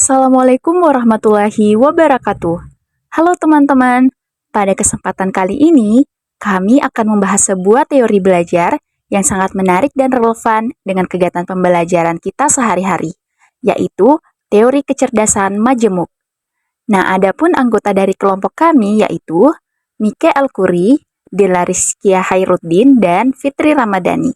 Assalamualaikum warahmatullahi wabarakatuh. Halo teman-teman, pada kesempatan kali ini kami akan membahas sebuah teori belajar yang sangat menarik dan relevan dengan kegiatan pembelajaran kita sehari-hari, yaitu teori kecerdasan majemuk. Nah, adapun anggota dari kelompok kami yaitu Mike Alkuri, Della Rizkia Khairuddin, dan Fitri Ramadhani.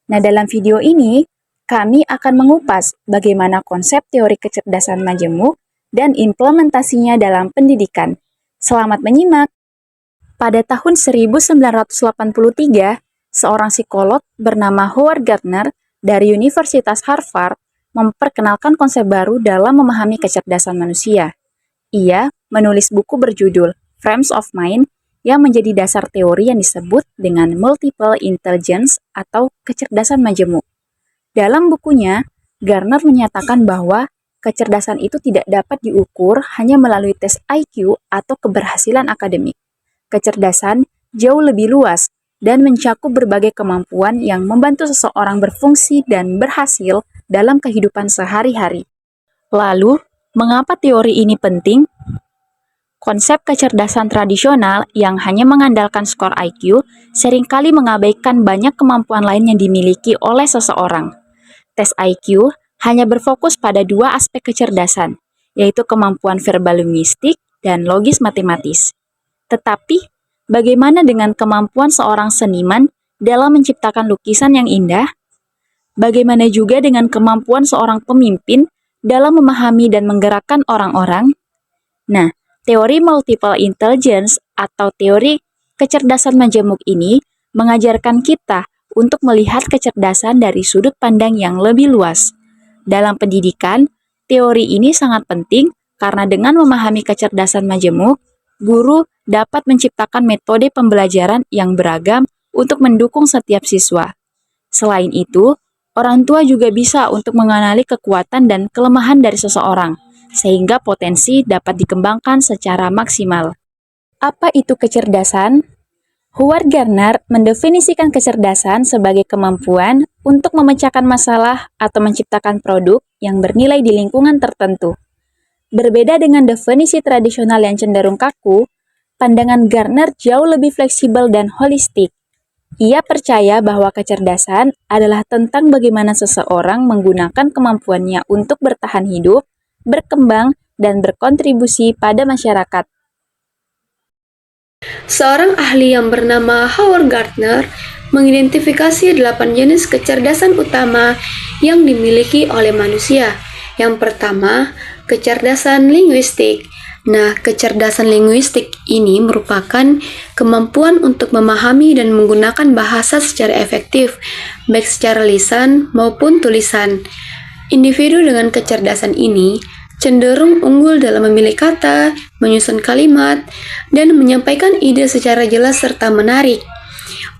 Nah, dalam video ini kami akan mengupas bagaimana konsep teori kecerdasan majemuk dan implementasinya dalam pendidikan. Selamat menyimak! Pada tahun 1983, seorang psikolog bernama Howard Gardner dari Universitas Harvard memperkenalkan konsep baru dalam memahami kecerdasan manusia. Ia menulis buku berjudul Frames of Mind yang menjadi dasar teori yang disebut dengan multiple intelligence atau kecerdasan majemuk. Dalam bukunya, Gardner menyatakan bahwa kecerdasan itu tidak dapat diukur hanya melalui tes IQ atau keberhasilan akademik. Kecerdasan jauh lebih luas dan mencakup berbagai kemampuan yang membantu seseorang berfungsi dan berhasil dalam kehidupan sehari-hari. Lalu, mengapa teori ini penting? Konsep kecerdasan tradisional yang hanya mengandalkan skor IQ seringkali mengabaikan banyak kemampuan lain yang dimiliki oleh seseorang. Tes IQ hanya berfokus pada dua aspek kecerdasan, yaitu kemampuan verbal linguistik dan logis matematis. Tetapi, bagaimana dengan kemampuan seorang seniman dalam menciptakan lukisan yang indah? Bagaimana juga dengan kemampuan seorang pemimpin dalam memahami dan menggerakkan orang-orang? Nah, teori multiple intelligence atau teori kecerdasan majemuk ini mengajarkan kita untuk melihat kecerdasan dari sudut pandang yang lebih luas. Dalam pendidikan, teori ini sangat penting karena dengan memahami kecerdasan majemuk, guru dapat menciptakan metode pembelajaran yang beragam untuk mendukung setiap siswa. Selain itu, orang tua juga bisa untuk mengenali kekuatan dan kelemahan dari seseorang, sehingga potensi dapat dikembangkan secara maksimal. Apa itu kecerdasan? Howard Gardner mendefinisikan kecerdasan sebagai kemampuan untuk memecahkan masalah atau menciptakan produk yang bernilai di lingkungan tertentu. Berbeda dengan definisi tradisional yang cenderung kaku, pandangan Gardner jauh lebih fleksibel dan holistik. Ia percaya bahwa kecerdasan adalah tentang bagaimana seseorang menggunakan kemampuannya untuk bertahan hidup, berkembang, dan berkontribusi pada masyarakat. Seorang ahli yang bernama Howard Gardner mengidentifikasi 8 jenis kecerdasan utama yang dimiliki oleh manusia. Yang pertama, kecerdasan linguistik. Nah, kecerdasan linguistik ini merupakan kemampuan untuk memahami dan menggunakan bahasa secara efektif, baik secara lisan maupun tulisan. Individu dengan kecerdasan ini cenderung unggul dalam memilih kata, menyusun kalimat, dan menyampaikan ide secara jelas serta menarik.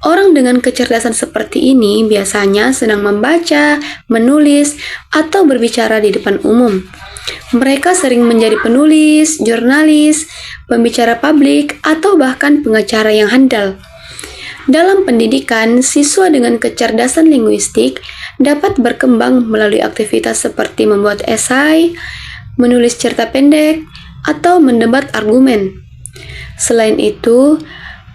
Orang dengan kecerdasan seperti ini biasanya senang membaca, menulis, atau berbicara di depan umum. Mereka sering menjadi penulis, jurnalis, pembicara publik, atau bahkan pengacara yang handal. Dalam pendidikan, siswa dengan kecerdasan linguistik dapat berkembang melalui aktivitas seperti membuat esai, menulis cerita pendek, atau mendebat argumen. Selain itu,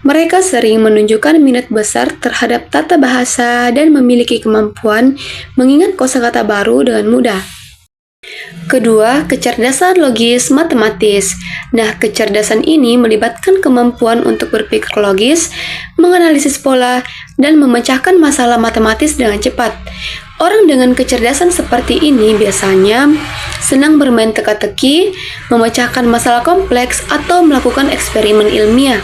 mereka sering menunjukkan minat besar terhadap tata bahasa dan memiliki kemampuan mengingat kosakata baru dengan mudah. Kedua, kecerdasan logis matematis. Nah, kecerdasan ini melibatkan kemampuan untuk berpikir logis, menganalisis pola, dan memecahkan masalah matematis dengan cepat. Orang dengan kecerdasan seperti ini biasanya senang bermain teka-teki, memecahkan masalah kompleks, atau melakukan eksperimen ilmiah.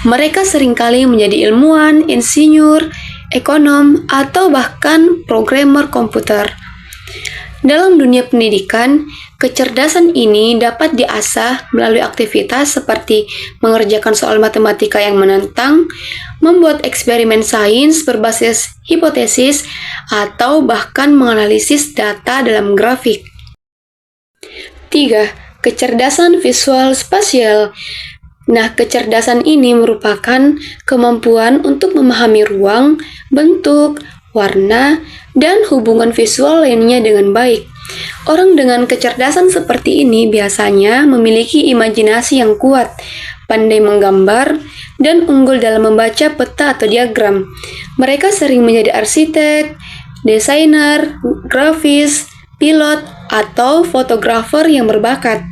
Mereka seringkali menjadi ilmuwan, insinyur, ekonom, atau bahkan programmer komputer. Dalam dunia pendidikan, kecerdasan ini dapat diasah melalui aktivitas seperti mengerjakan soal matematika yang menantang, membuat eksperimen sains berbasis hipotesis, atau bahkan menganalisis data dalam grafik. 3. Kecerdasan visual spasial. Nah, kecerdasan ini merupakan kemampuan untuk memahami ruang, bentuk, warna, dan hubungan visual lainnya dengan baik. Orang dengan kecerdasan seperti ini biasanya memiliki imajinasi yang kuat, pandai menggambar, dan unggul dalam membaca peta atau diagram. Mereka sering menjadi arsitek, desainer, grafis, pilot, atau fotografer yang berbakat.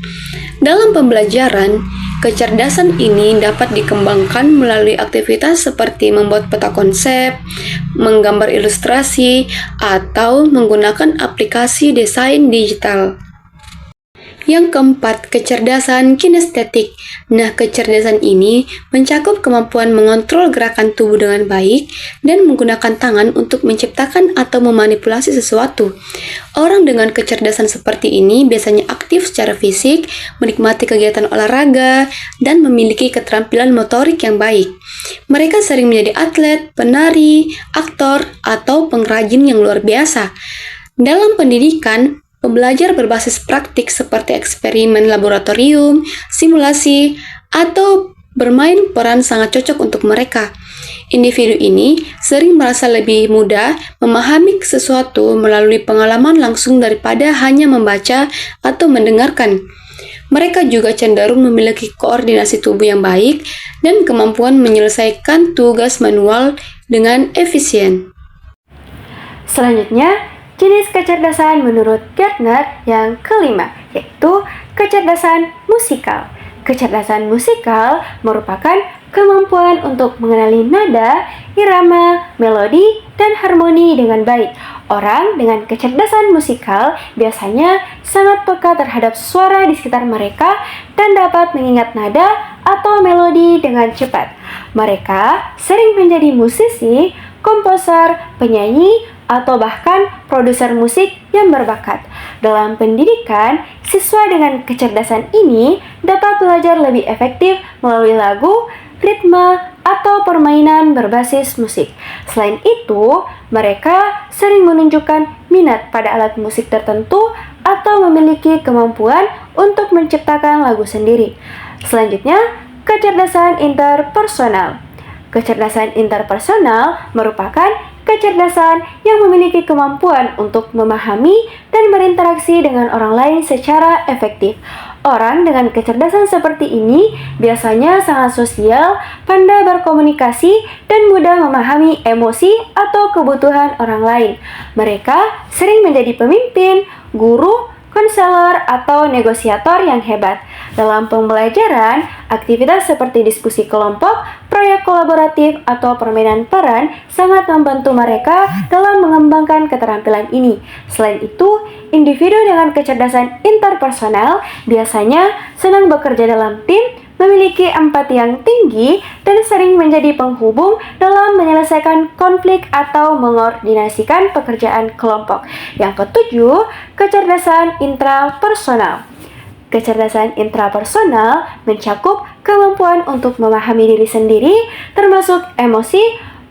Dalam pembelajaran, kecerdasan ini dapat dikembangkan melalui aktivitas seperti membuat peta konsep, menggambar ilustrasi, atau menggunakan aplikasi desain digital. Yang keempat, kecerdasan kinestetik. Nah, kecerdasan ini mencakup kemampuan mengontrol gerakan tubuh dengan baik dan menggunakan tangan untuk menciptakan atau memanipulasi sesuatu. Orang dengan kecerdasan seperti ini biasanya aktif secara fisik, menikmati kegiatan olahraga, dan memiliki keterampilan motorik yang baik. Mereka sering menjadi atlet, penari, aktor, atau pengrajin yang luar biasa. Dalam pendidikan, pembelajar berbasis praktik seperti eksperimen laboratorium, simulasi, atau bermain peran sangat cocok untuk mereka. Individu ini sering merasa lebih mudah memahami sesuatu melalui pengalaman langsung daripada hanya membaca atau mendengarkan. Mereka juga cenderung memiliki koordinasi tubuh yang baik dan kemampuan menyelesaikan tugas manual dengan efisien. Selanjutnya, jenis kecerdasan menurut Gartner yang kelima, yaitu kecerdasan musikal. Kecerdasan musikal merupakan kemampuan untuk mengenali nada, irama, melodi, dan harmoni dengan baik. Orang dengan kecerdasan musikal biasanya sangat peka terhadap suara di sekitar mereka dan dapat mengingat nada atau melodi dengan cepat. Mereka sering menjadi musisi, komposer, penyanyi, atau bahkan produser musik yang berbakat. Dalam pendidikan, siswa dengan kecerdasan ini dapat belajar lebih efektif melalui lagu, ritme, atau permainan berbasis musik. Selain itu, mereka sering menunjukkan minat pada alat musik tertentu atau memiliki kemampuan untuk menciptakan lagu sendiri. Selanjutnya, kecerdasan interpersonal. Kecerdasan interpersonal merupakan kecerdasan yang memiliki kemampuan untuk memahami dan berinteraksi dengan orang lain secara efektif. Orang dengan kecerdasan seperti ini biasanya sangat sosial, pandai berkomunikasi, dan mudah memahami emosi atau kebutuhan orang lain. Mereka sering menjadi pemimpin, guru, konselor, atau negosiator yang hebat. Dalam pembelajaran, aktivitas seperti diskusi kelompok, proyek kolaboratif, atau permainan peran sangat membantu mereka dalam mengembangkan keterampilan ini. Selain itu, individu dengan kecerdasan interpersonal biasanya senang bekerja dalam tim, memiliki empati yang tinggi, dan sering menjadi penghubung dalam menyelesaikan konflik atau mengordinasikan pekerjaan kelompok. Yang ketujuh, kecerdasan intrapersonal. Kecerdasan intrapersonal mencakup kemampuan untuk memahami diri sendiri, termasuk emosi,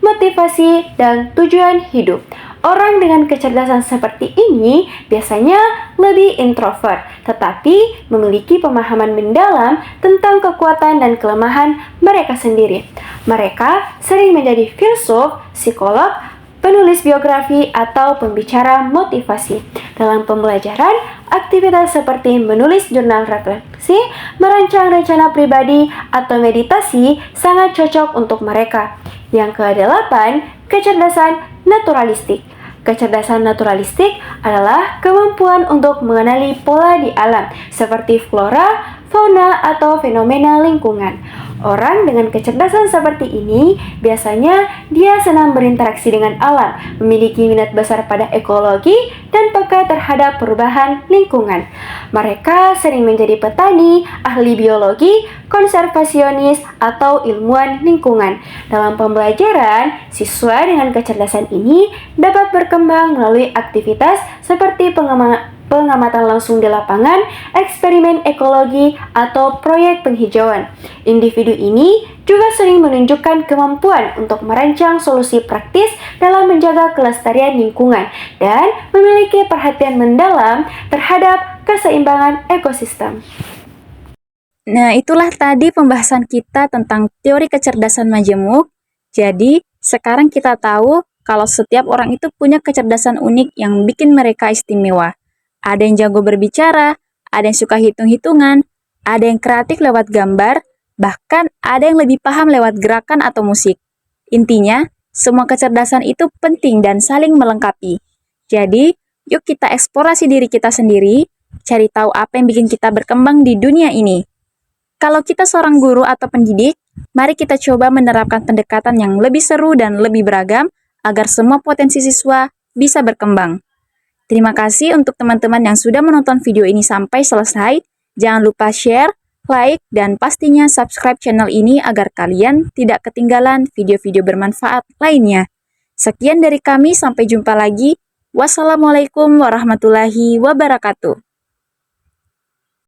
motivasi, dan tujuan hidup. Orang dengan kecerdasan seperti ini biasanya lebih introvert, tetapi memiliki pemahaman mendalam tentang kekuatan dan kelemahan mereka sendiri. Mereka sering menjadi filsuf, psikolog, penulis biografi, atau pembicara motivasi. Dalam pembelajaran, aktivitas seperti menulis jurnal refleksi, merancang rencana pribadi, atau meditasi sangat cocok untuk mereka. Yang kedelapan, kecerdasan naturalistik. Kecerdasan naturalistik adalah kemampuan untuk mengenali pola di alam, seperti flora, fauna, atau fenomena lingkungan. Orang dengan kecerdasan seperti ini biasanya dia senang berinteraksi dengan alam, memiliki minat besar pada ekologi, dan peka terhadap perubahan lingkungan. Mereka sering menjadi petani, ahli biologi, konservasionis, atau ilmuwan lingkungan. Dalam pembelajaran, siswa dengan kecerdasan ini dapat berkembang melalui aktivitas seperti pengamatan langsung di lapangan, eksperimen ekologi, atau proyek penghijauan. Individu ini juga sering menunjukkan kemampuan untuk merancang solusi praktis dalam menjaga kelestarian lingkungan dan memiliki perhatian mendalam terhadap keseimbangan ekosistem. Nah, itulah tadi pembahasan kita tentang teori kecerdasan majemuk. Jadi, sekarang kita tahu kalau setiap orang itu punya kecerdasan unik yang bikin mereka istimewa. Ada yang jago berbicara, ada yang suka hitung-hitungan, ada yang kreatif lewat gambar, bahkan ada yang lebih paham lewat gerakan atau musik. Intinya, semua kecerdasan itu penting dan saling melengkapi. Jadi, yuk kita eksplorasi diri kita sendiri, cari tahu apa yang bikin kita berkembang di dunia ini. Kalau kita seorang guru atau pendidik, mari kita coba menerapkan pendekatan yang lebih seru dan lebih beragam agar semua potensi siswa bisa berkembang. Terima kasih untuk teman-teman yang sudah menonton video ini sampai selesai. Jangan lupa share, like, dan pastinya subscribe channel ini agar kalian tidak ketinggalan video-video bermanfaat lainnya. Sekian dari kami, sampai jumpa lagi. Wassalamualaikum warahmatullahi wabarakatuh.